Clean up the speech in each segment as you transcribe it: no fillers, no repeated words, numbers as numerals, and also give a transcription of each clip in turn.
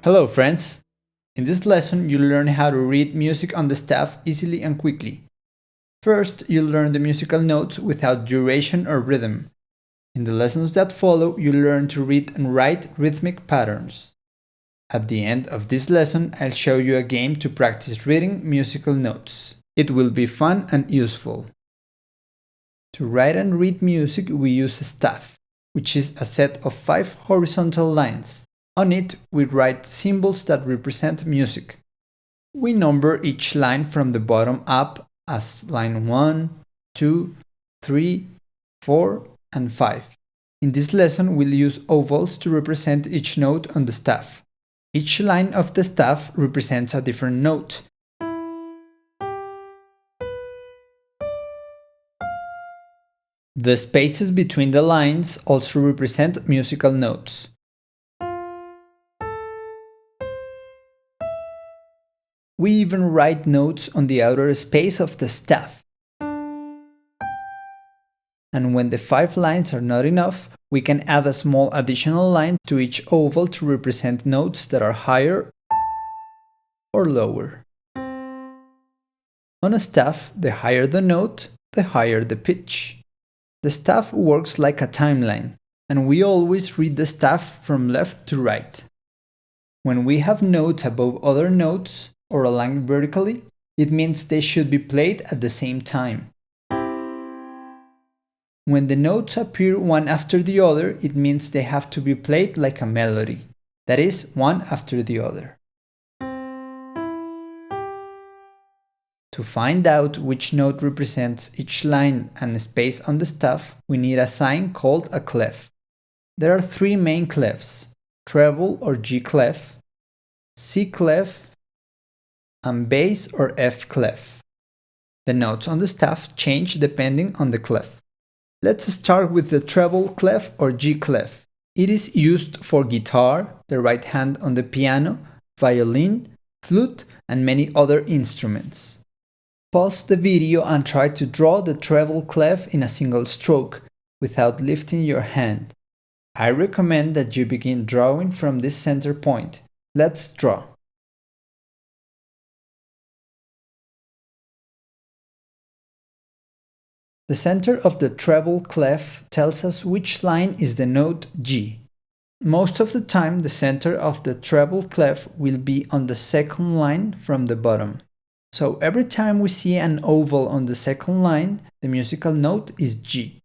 Hello friends! In this lesson you'll learn how to read music on the staff easily and quickly. First, you'll learn the musical notes without duration or rhythm. In the lessons that follow, you'll learn to read and write rhythmic patterns. At the end of this lesson, I'll show you a game to practice reading musical notes. It will be fun and useful. To write and read music, we use a staff, which is a set of 5 horizontal lines. On it, we write symbols that represent music. We number each line from the bottom up as line 1, 2, 3, 4, and 5. In this lesson, we'll use ovals to represent each note on the staff. Each line of the staff represents a different note. The spaces between the lines also represent musical notes. We even write notes on the outer space of the staff. And when the 5 lines are not enough, we can add a small additional line to each oval to represent notes that are higher or lower. On a staff, the higher the note, the higher the pitch. The staff works like a timeline, and we always read the staff from left to right. When we have notes above other notes, or aligned vertically, it means they should be played at the same time. When the notes appear one after the other, it means they have to be played like a melody, that is, one after the other. To find out which note represents each line and space on the staff, we need a sign called a clef. There are 3 main clefs: treble or G clef, C clef, and bass or F clef. The notes on the staff change depending on the clef. Let's start with the treble clef or G clef. It is used for guitar, the right hand on the piano, violin, flute, and many other instruments. Pause the video and try to draw the treble clef in a single stroke, without lifting your hand. I recommend that you begin drawing from this center point. Let's draw. The center of the treble clef tells us which line is the note G. Most of the time, the center of the treble clef will be on the second line from the bottom. So every time we see an oval on the second line, the musical note is G.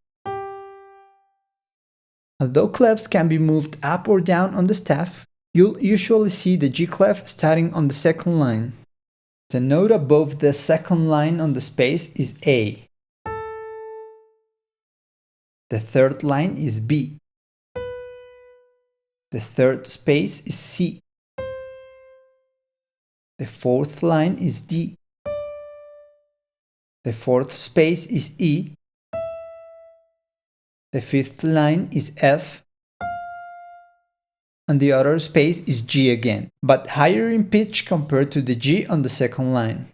Although clefs can be moved up or down on the staff, you'll usually see the G clef starting on the second line. The note above the second line on the space is A. The third line is B. The third space is C. The fourth line is D. The fourth space is E. The fifth line is F. And the other space is G again, but higher in pitch compared to the G on the second line.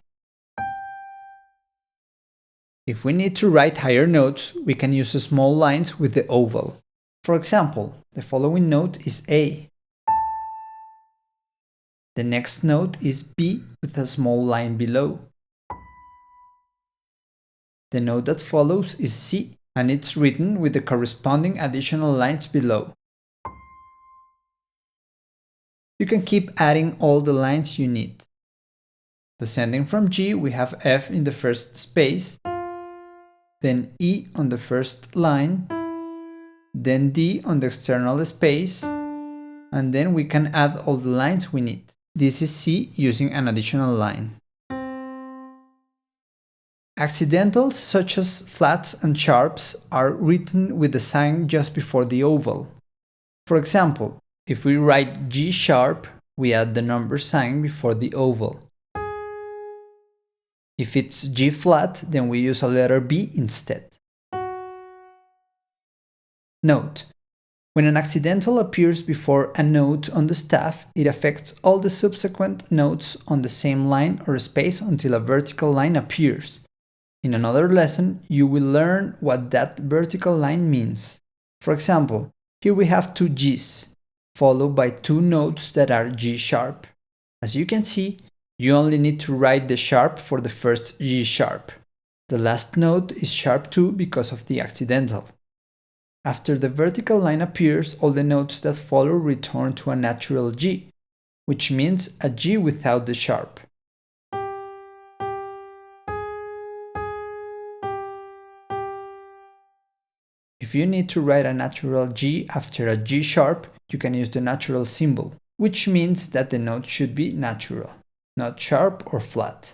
If we need to write higher notes, we can use small lines with the oval. For example, the following note is A. The next note is B with a small line below. The note that follows is C, and it's written with the corresponding additional lines below. You can keep adding all the lines you need. Descending from G, we have F in the first space, then E on the first line, then D on the external space, and then we can add all the lines we need. This is C using an additional line. Accidentals such as flats and sharps are written with the sign just before the oval. For example, if we write G sharp, we add the number sign before the oval. If it's G flat, then we use a letter B instead. Note: when an accidental appears before a note on the staff, it affects all the subsequent notes on the same line or space until a vertical line appears. In another lesson, you will learn what that vertical line means. For example, here we have 2 Gs. followed by two notes that are G sharp. As you can see, you only need to write the sharp for the first G sharp. The last note is sharp 2 because of the accidental. After the vertical line appears, all the notes that follow return to a natural G, which means a G without the sharp. If you need to write a natural G after a G sharp, you can use the natural symbol, which means that the note should be natural, not sharp or flat.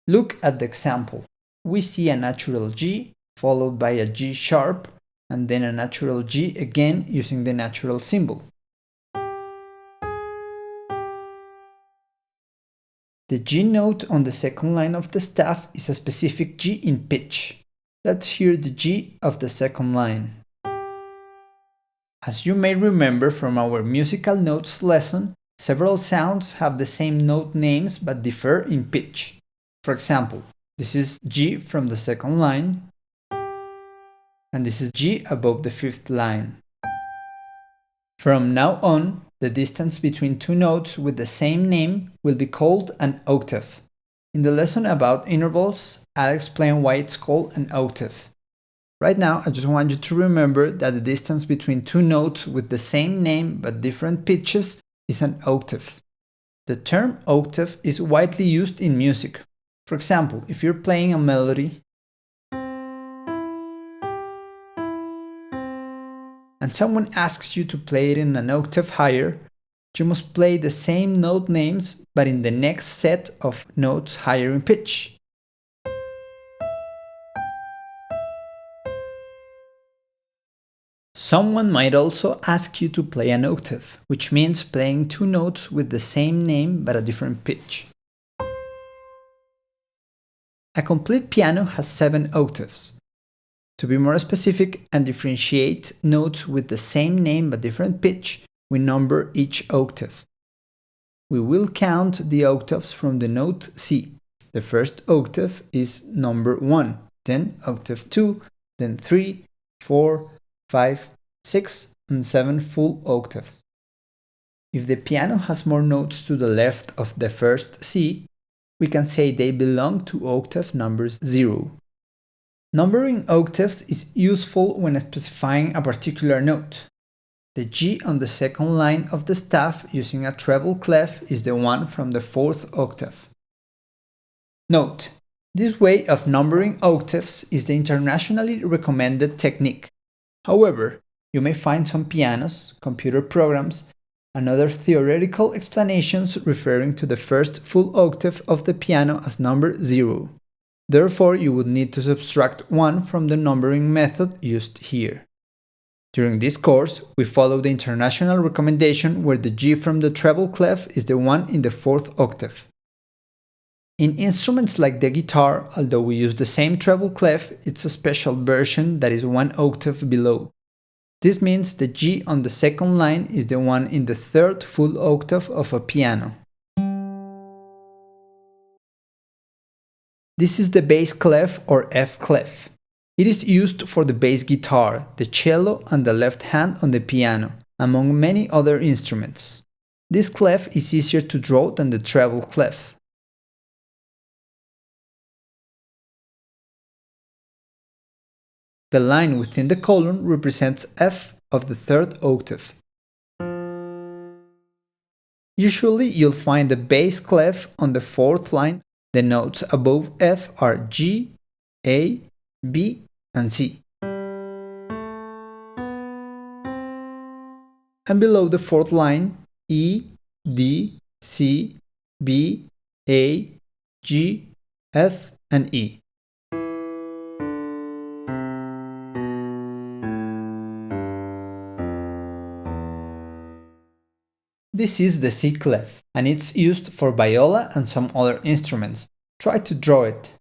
Look at the example. We see a natural G followed by a G sharp and then a natural G again using the natural symbol. The G note on the second line of the staff is a specific G in pitch. Let's hear the G of the second line. As you may remember from our musical notes lesson, several sounds have the same note names but differ in pitch. For example, this is G from the second line, and this is G above the fifth line. From now on, the distance between two notes with the same name will be called an octave. In the lesson about intervals, I'll explain why it's called an octave. Right now, I just want you to remember that the distance between two notes with the same name but different pitches is an octave. The term octave is widely used in music. For example, if you're playing a melody and someone asks you to play it in an octave higher, you must play the same note names but in the next set of notes higher in pitch. Someone might also ask you to play an octave, which means playing two notes with the same name but a different pitch. A complete piano has 7 octaves. To be more specific and differentiate notes with the same name but different pitch, we number each octave. We will count the octaves from the note C. The first octave is number 1, then octave 2, then 3, 4, 5, 6, and 7 full octaves. If the piano has more notes to the left of the first C, we can say they belong to octave number 0. Numbering octaves is useful when specifying a particular note. The G on the second line of the staff using a treble clef is the one from the 4th octave. Note: this way of numbering octaves is the internationally recommended technique. However, you may find some pianos, computer programs, and other theoretical explanations referring to the first full octave of the piano as number 0. Therefore, you would need to subtract 1 from the numbering method used here. During this course, we follow the international recommendation where the G from the treble clef is the one in the 4th octave. In instruments like the guitar, although we use the same treble clef, it's a special version that is 1 octave below. This means the G on the second line is the one in the 3rd full octave of a piano. This is the bass clef or F clef. It is used for the bass guitar, the cello, and the left hand on the piano, among many other instruments. This clef is easier to draw than the treble clef. The line within the column represents F of the 3rd octave. Usually you'll find the bass clef on the 4th line. The notes above F are G, A, B, and C. And below the 4th line, E, D, C, B, A, G, F, and E. This is the C clef, and it's used for viola and some other instruments. Try to draw it.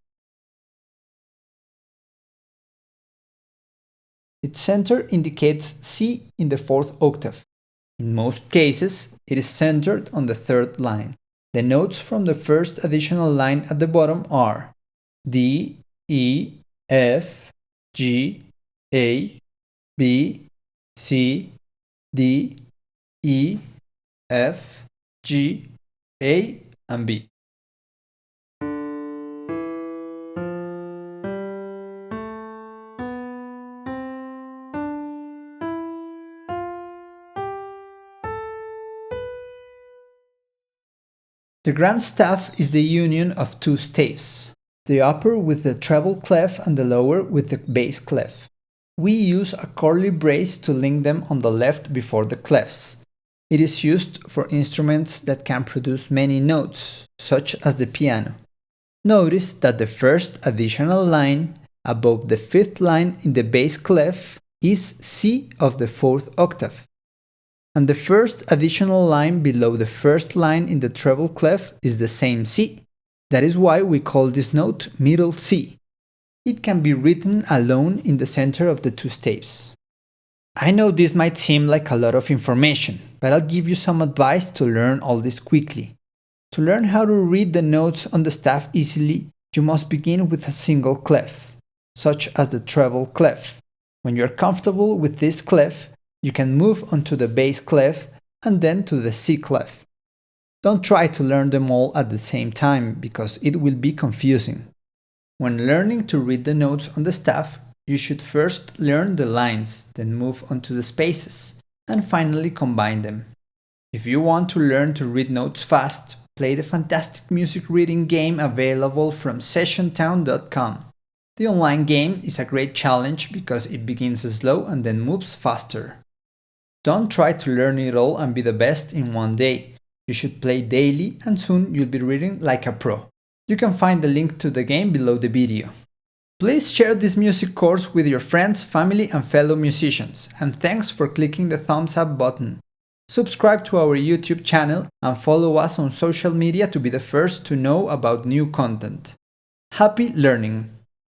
Its center indicates C in the 4th octave. In most cases, it is centered on the 3rd line. The notes from the first additional line at the bottom are D, E, F, G, A, B, C, D, E, F, G, A, and B. The grand staff is the union of two staves, the upper with the treble clef and the lower with the bass clef. We use a curly brace to link them on the left before the clefs. It is used for instruments that can produce many notes, such as the piano. Notice that the first additional line above the fifth line in the bass clef is C of the fourth octave, and the first additional line below the first line in the treble clef is the same C. That is why we call this note middle C. It can be written alone in the center of the two staves. I know this might seem like a lot of information, but I'll give you some advice to learn all this quickly. To learn how to read the notes on the staff easily, you must begin with a single clef, such as the treble clef. When you're comfortable with this clef, you can move on to the bass clef and then to the C clef. Don't try to learn them all at the same time because it will be confusing. When learning to read the notes on the staff, you should first learn the lines, then move on to the spaces, and finally combine them. If you want to learn to read notes fast, play the fantastic music reading game available from sessiontown.com. The online game is a great challenge because it begins slow and then moves faster. Don't try to learn it all and be the best in one day. You should play daily and soon you'll be reading like a pro. You can find the link to the game below the video. Please share this music course with your friends, family and fellow musicians, and thanks for clicking the thumbs up button. Subscribe to our YouTube channel and follow us on social media to be the first to know about new content. Happy learning!